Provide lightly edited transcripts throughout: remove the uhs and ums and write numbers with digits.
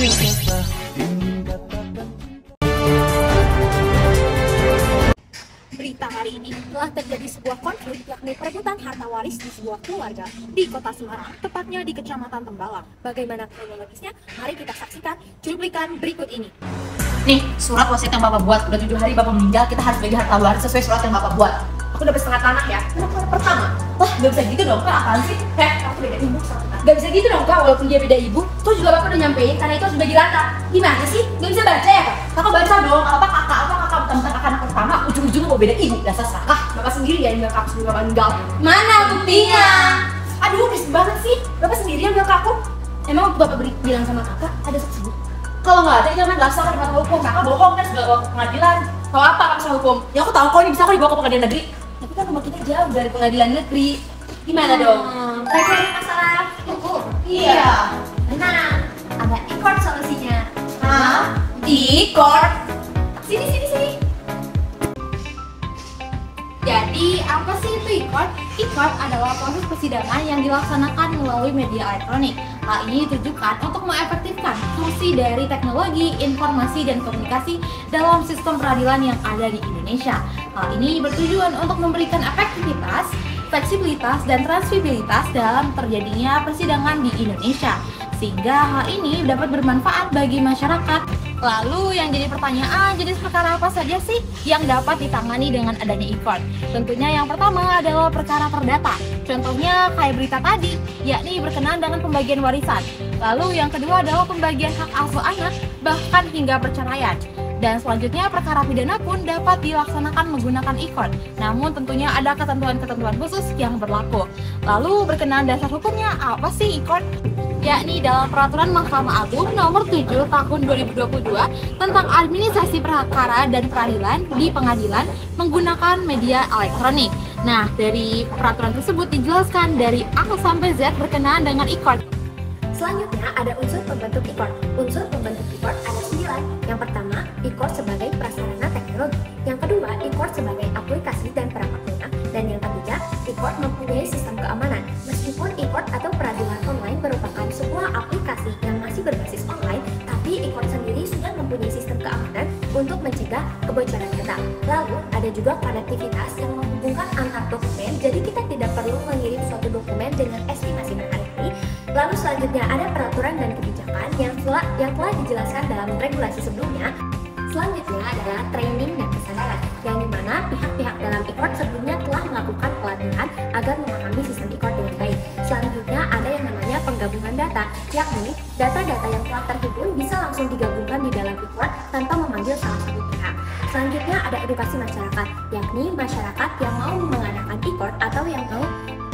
Berita hari ini telah terjadi sebuah konflik yakni perebutan harta waris di sebuah keluarga di Kota Semarang, tepatnya di Kecamatan Tembalang. Bagaimana kronologisnya? Mari kita saksikan cuplikan berikut ini. Nih, surat wasiat yang Bapak buat. Udah 7 hari Bapak meninggal, kita harus bagi harta waris sesuai surat yang Bapak buat. Aku dapat setengah tanah ya. Kenapa pertama? Wah, gak bisa gitu dong, Kak. Apaan sih? Aku beda ibu sama Kak. Gak bisa gitu dong Kak, walaupun dia beda ibu. Terus juga Bapak udah nyampein karena itu harus bagi rata. Gimana sih? Gak bisa baca ya Kak? Kakak baca dong, apa kakak bukan kakak anak pertama, ujung-ujungnya mau beda ibu, dasar serakah. Bapak sendiri ya yang bilang ke aku sebelum Bapak meninggal. Mana buktinya? Aduh, berisik banget sih. Bapak sendiri yang bilang ke aku. Emang waktu Bapak bilang sama Kakak ada saksi? Kalau nggak ada, itu kan dasar kan masalah hukum. Kakak bohong kan segala pengadilan. Tahu apa kan masalah hukum? Ya aku tahu kok, ini bisa kok dibawa ke pengadilan negeri. Tapi kan rumah kita jauh dari pengadilan negeri. Gimana dong? Mereka ini masalah hukum. Iya. Tenang, ada e-court solusinya. Hah? E-court? Sini. Jadi, apa sih itu e-court? E-court adalah proses persidangan yang dilaksanakan melalui media elektronik. Hal ini ditujukan untuk mengefektifkan fungsi dari teknologi, informasi, dan komunikasi dalam sistem peradilan yang ada di Indonesia. Hal ini bertujuan untuk memberikan efektivitas, fleksibilitas, dan transfibilitas dalam terjadinya persidangan di Indonesia, sehingga hal ini dapat bermanfaat bagi masyarakat. Lalu yang jadi pertanyaan, jenis perkara apa saja sih yang dapat ditangani dengan adanya e-court? Tentunya yang pertama adalah perkara perdata. Contohnya kayak berita tadi, yakni berkenaan dengan pembagian warisan. Lalu yang kedua adalah pembagian hak asuh anak, bahkan hingga perceraian. Dan selanjutnya perkara pidana pun dapat dilaksanakan menggunakan e-court. Namun tentunya ada ketentuan-ketentuan khusus yang berlaku. Lalu berkenaan dasar hukumnya, apa sih e-court? Yakni dalam Peraturan Mahkamah Agung Nomor 7 Tahun 2022 tentang administrasi perkara dan peradilan di pengadilan menggunakan media elektronik. Nah, dari peraturan tersebut dijelaskan dari A sampai Z berkenaan dengan e-court. Selanjutnya ada unsur pembentuk e-court. Unsur pembentuk e-court ada 9. Yang pertama, e-court sebagai prasarana teknologi. Yang kedua, e-court sebagai aplikasi dan perangkat lunak. Dan yang ketiga, e-court mempunyai sistem keamanan. Meskipun e-court atau peradilan online merupakan sebuah aplikasi yang masih berbasis online, tapi e-court sendiri sudah mempunyai sistem keamanan untuk mencegah kebocoran data. Lalu ada juga konektivitas yang menghubungkan antar dokumen, jadi kita tidak perlu mengirim suatu dokumen dengan estimasi berhari-hari. Lalu selanjutnya ada peraturan dan kebijakan yang telah dijelaskan dalam regulasi sebelumnya. Selanjutnya adalah training dan kesadaran, yang dimana pihak-pihak dalam e-court sebelumnya telah melakukan pelatihan agar memahami sistem e-court dengan baik. Selanjutnya ada yang namanya penggabungan data, yakni data-data yang telah terhimpun bisa langsung digabungkan di dalam e-court tanpa memanggil salah satu pihak. Selanjutnya ada edukasi masyarakat, yakni masyarakat yang mau mengadakan e-court atau yang mau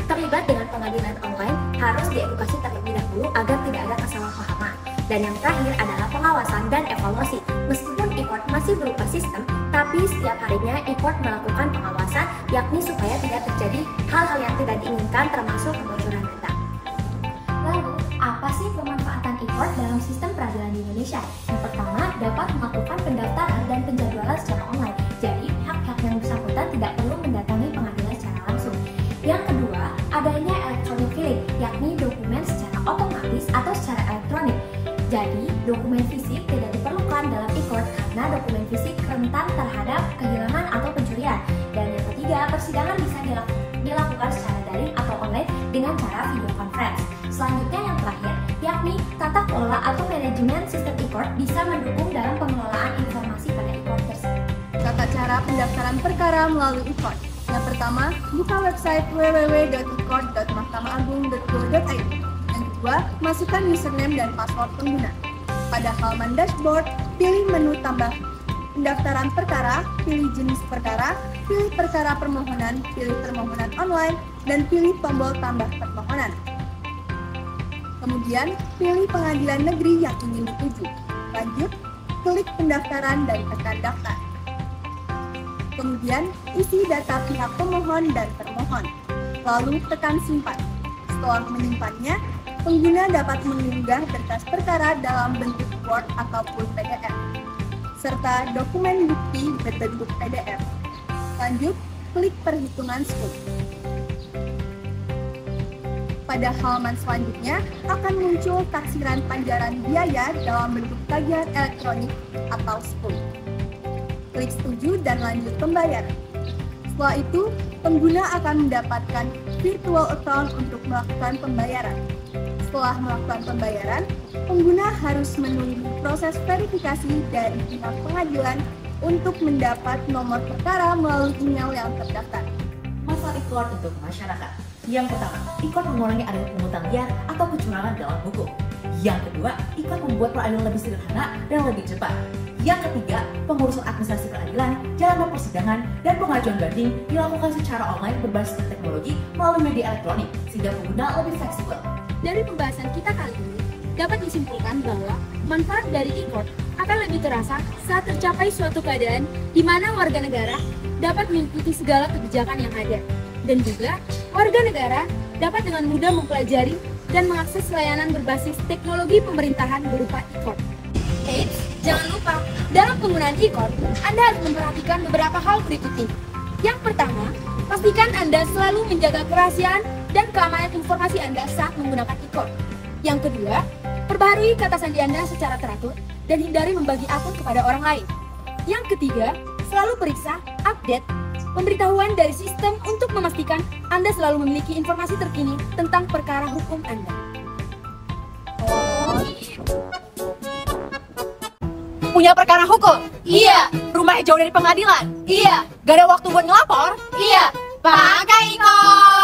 terlibat dengan pengadilan online harus diedukasi terlebih dahulu agar tidak ada kesalahpahaman. Dan yang terakhir adalah pengawasan dan evaluasi. Meskipun e-court masih berupa sistem, tapi setiap harinya e-court melakukan pengawasan, yakni supaya tidak terjadi hal-hal yang tidak diinginkan termasuk kebocoran data. Lalu, apa sih pemanfaatan e-court dalam sistem peradilan di Indonesia? Yang pertama, dapat melakukan pendaftaran dan penjadwalan secara online. Jadi, pihak-pihak yang bersangkutan tidak perlu mendatangi pengadilan secara langsung. Yang kedua, adanya electronic filing, yakni dokumen secara otomatis atau secara elektronik. Jadi, dokumen fisik tidak diperlukan dalam e-court karena dokumen fisik rentan terhadap kehilangan atau pencurian. Dan yang ketiga, persidangan bisa dilakukan secara daring atau online dengan cara video conference. Selanjutnya yang terakhir, yakni tata kelola atau manajemen sistem e-court bisa mendukung dalam pengelolaan informasi pada e-court tersebut. Tata cara pendaftaran perkara melalui e-court. Yang pertama, buka website www.e-court.mahkamaagung.go.id. Yang kedua, masukkan username dan password pengguna. Pada halaman dashboard, pilih menu tambah pendaftaran perkara, pilih jenis perkara, pilih perkara permohonan, pilih permohonan online, dan pilih tombol tambah permohonan. Kemudian, pilih pengadilan negeri yang ingin dituju. Lanjut, klik pendaftaran dan tekan daftar. Kemudian, isi data pihak pemohon dan termohon. Lalu tekan simpan. Setelah menyimpannya, pengguna dapat mengunggah berkas perkara dalam bentuk Word ataupun PDF, serta dokumen bukti berbentuk PDF. Lanjut, klik perhitungan scope. Pada halaman selanjutnya akan muncul taksiran panjaran biaya dalam bentuk tagihan elektronik atau SPOO. Klik setuju dan lanjut pembayaran. Setelah itu, pengguna akan mendapatkan virtual account untuk melakukan pembayaran. Setelah melakukan pembayaran, pengguna harus menunggu proses verifikasi dari pihak pengadilan untuk mendapat nomor perkara melalui email yang terdaftar. Masalah e-court untuk masyarakat. Yang pertama, e-court mengurangi adanya pungutan liar atau kecurangan dalam hukum. Yang kedua, e-court membuat peradilan lebih sederhana dan lebih cepat. Yang ketiga, pengurusan administrasi peradilan, jalannya persidangan, dan pengajuan banding dilakukan secara online berbasis teknologi melalui media elektronik, sehingga pengguna lebih fleksibel. Dari pembahasan kita kali ini, dapat disimpulkan bahwa manfaat dari e-court akan lebih terasa saat tercapai suatu keadaan di mana warga negara dapat mengikuti segala kebijakan yang ada. Dan juga, warga negara dapat dengan mudah mempelajari dan mengakses layanan berbasis teknologi pemerintahan berupa e-court. Eits, jangan lupa, dalam penggunaan e-court, Anda harus memperhatikan beberapa hal berikut ini. Yang pertama, pastikan Anda selalu menjaga kerahasiaan dan keamanan informasi Anda saat menggunakan e-court. Yang kedua, perbaharui kata sandi Anda secara teratur dan hindari membagi akun kepada orang lain. Yang ketiga, selalu periksa, update, pemberitahuan dari sistem untuk memastikan Anda selalu memiliki informasi terkini tentang perkara hukum Anda. Punya perkara hukum? Iya. Rumahnya jauh dari pengadilan? Iya. Gak ada waktu buat ngelapor? Iya. Pakai e-court.